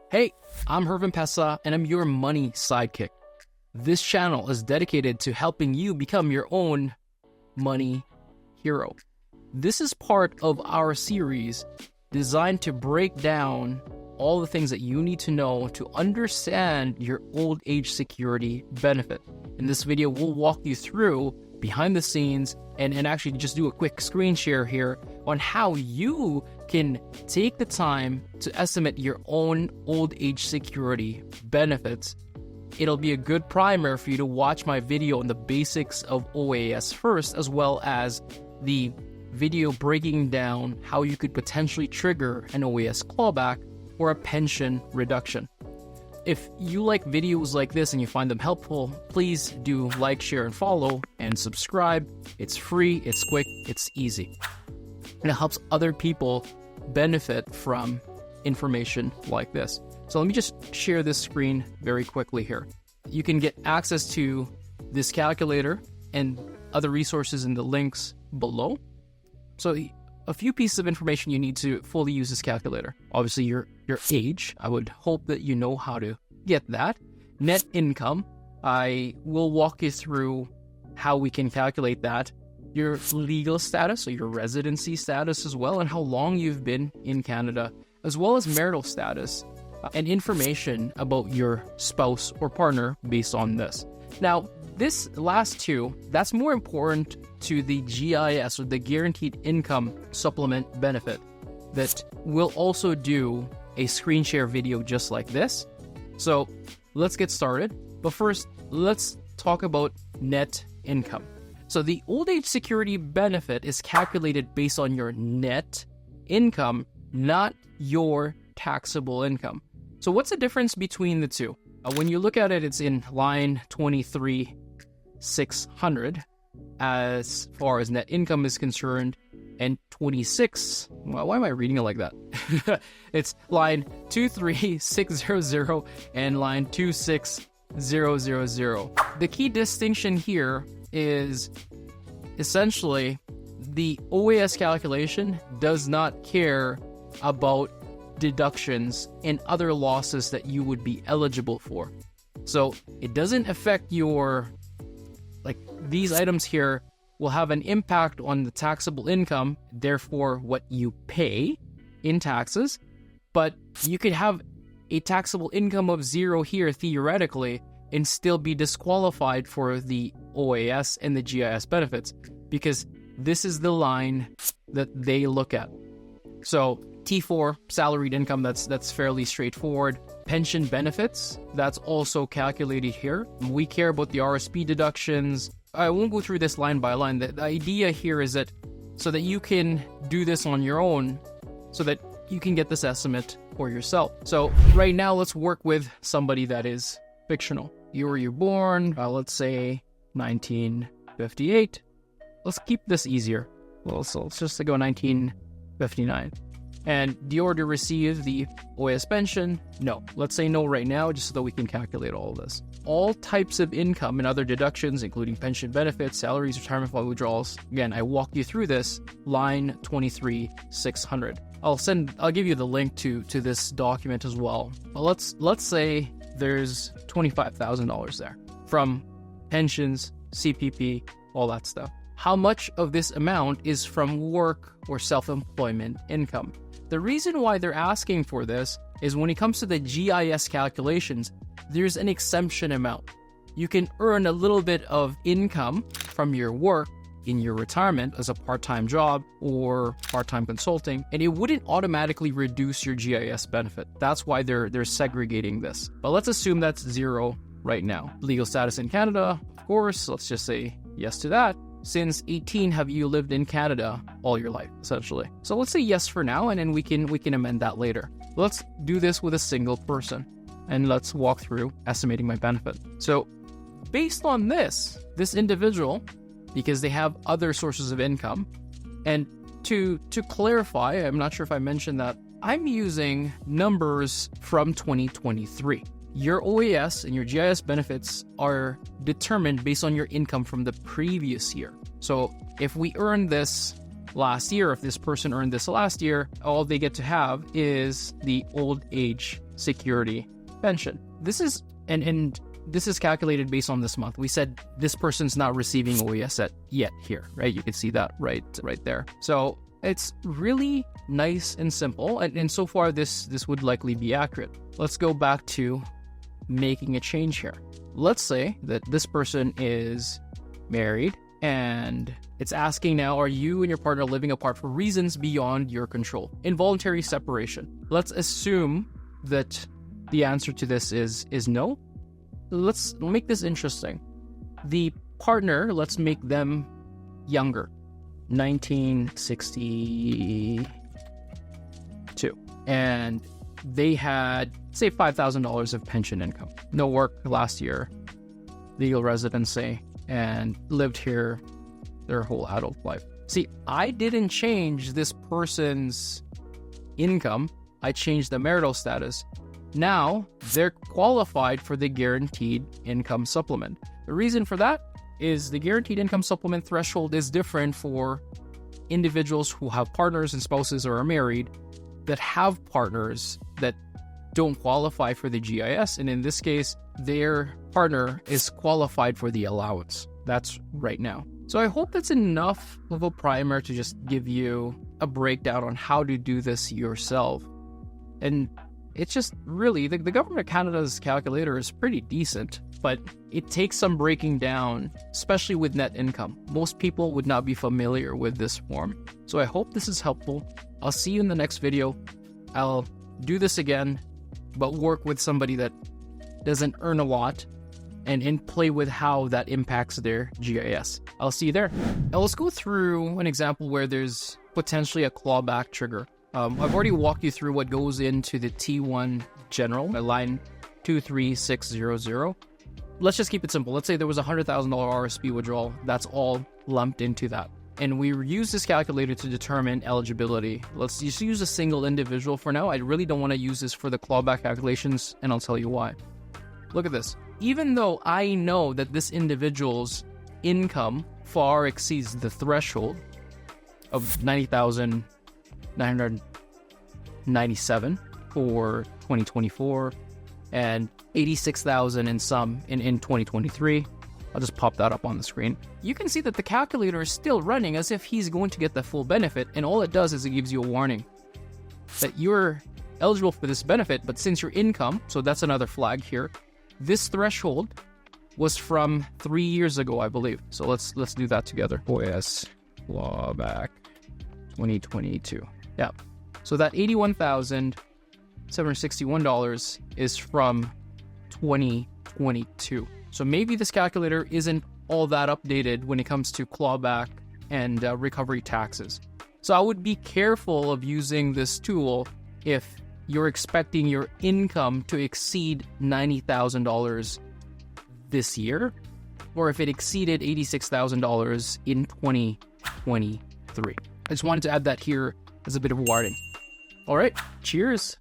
Hey, I'm Hervin Pesa, and I'm your money sidekick. This channel is dedicated to helping you become your own money hero. This is part of our series designed to break down all the things that you need to know to understand your old age security benefit. In this video, we'll walk you through behind the scenes and actually just do a quick screen share here on how you can take the time to estimate your own old age security benefits. It'll be a good primer for you to watch my video on the basics of OAS first, as well as the video breaking down how you could potentially trigger an OAS clawback or a pension reduction. If you like videos like this and you find them helpful, please do like, share, and follow, and subscribe. It's free, it's quick, it's easy. And it helps other people benefit from information like this. So let me just share this screen very quickly here. You can get access to this calculator and other resources in the links below. So a few pieces of information you need to fully use this calculator. Obviously, your age. I would hope that you know how to get that. Net income. I will walk you through how we can calculate that. Your legal status, so your residency status as well, and how long you've been in Canada, as well as marital status, and information about your spouse or partner based on this. Now, this last two, that's more important to the GIS, or the Guaranteed Income Supplement benefit, that we'll also do a screen share video just like this. So let's get started. But first, let's talk about net income. So the old age security benefit is calculated based on your net income, not your taxable income. So what's the difference between the two? When you look at it, it's in line 23,600 as far as net income is concerned, and 26, well, why am I reading it like that? It's line 23600 and line 26000. The key distinction here is essentially the OAS calculation does not care about deductions and other losses that you would be eligible for. So it doesn't affect your, like, these items here will have an impact on the taxable income, therefore what you pay in taxes, but you could have a taxable income of zero here theoretically and still be disqualified for the OAS and the GIS benefits, because this is the line that they look at. So T4, salaried income, that's fairly straightforward. Pension benefits, that's also calculated here. We care about the RSP deductions. I won't go through this line by line. The idea here is that so that you can do this on your own, so that you can get this estimate for yourself. So right now, let's work with somebody that is fictional. You were born, let's say 1958. Let's keep this easier. Well, so let's just go 1959. And do you already receive the OAS pension? No. Let's say no right now, just so that we can calculate all of this. All types of income and other deductions, including pension benefits, salaries, retirement fund withdrawals. Again, I walked you through this, line 23,600. I'll give you the link to this document as well. But let's say there's $25,000 there from pensions, CPP, all that stuff. How much of this amount is from work or self-employment income? The reason why they're asking for this is when it comes to the GIS calculations, there's an exemption amount. You can earn a little bit of income from your work in your retirement as a part-time job or part-time consulting, and it wouldn't automatically reduce your GIS benefit. That's why they're segregating this. But let's assume that's zero right now. Legal status in Canada, of course, let's just say yes to that. Since 18, have you lived in Canada all your life, essentially? So let's say yes for now, and then we can amend that later. Let's do this with a single person, and let's walk through estimating my benefit. So based on this individual, because they have other sources of income, and to clarify, I'm not sure if I mentioned that, I'm using numbers from 2023. Your OAS and your GIS benefits are determined based on your income from the previous year. So if we earned this last year, if this person earned this last year, all they get to have is the old age Security pension. This is and this is calculated based on this month. We said this person's not receiving OAS yet here, right? You can see that right there. So it's really nice and simple, and so far this would likely be accurate. Let's go back to making a change here. Let's say that this person is married, and it's asking now, are you and your partner living apart for reasons beyond your control? Involuntary separation. Let's assume that the answer to this is no. Let's make this interesting. The partner, let's make them younger. 1962. And they had, say, $5,000 of pension income. No work last year, legal residency, and lived here their whole adult life. See, I didn't change this person's income. I changed the marital status. Now, they're qualified for the guaranteed income supplement. The reason for that is the guaranteed income supplement threshold is different for individuals who have partners and spouses or are married that have partners that don't qualify for the GIS. And in this case, their partner is qualified for the allowance. That's right now. So I hope that's enough of a primer to just give you a breakdown on how to do this yourself. And it's just really, the Government of Canada's calculator is pretty decent, but it takes some breaking down, especially with net income. Most people would not be familiar with this form. So I hope this is helpful. I'll see you in the next video. I'll do this again, but work with somebody that doesn't earn a lot and play with how that impacts their GIS. I'll see you there. Now let's go through an example where there's potentially a clawback trigger. I've already walked you through what goes into the T1 General, line 23600. Let's just keep it simple. Let's say there was a $100,000 RSP withdrawal. That's all lumped into that. And we use this calculator to determine eligibility. Let's just use a single individual for now. I really don't want to use this for the clawback calculations, and I'll tell you why. Look at this. Even though I know that this individual's income far exceeds the threshold of $90,997 for 2024 and $86,000 in some in 2023. I'll just pop that up on the screen. You can see that the calculator is still running as if he's going to get the full benefit, and all it does is it gives you a warning that you're eligible for this benefit, but since your income, so that's another flag here, this threshold was from 3 years ago, I believe. So let's do that together. OAS clawback 2022. Yeah. So that $81,761 is from 2022. So maybe this calculator isn't all that updated when it comes to clawback and recovery taxes. So I would be careful of using this tool if you're expecting your income to exceed $90,000 this year, or if it exceeded $86,000 in 2023. I just wanted to add that here as a bit of a warning. All right, cheers.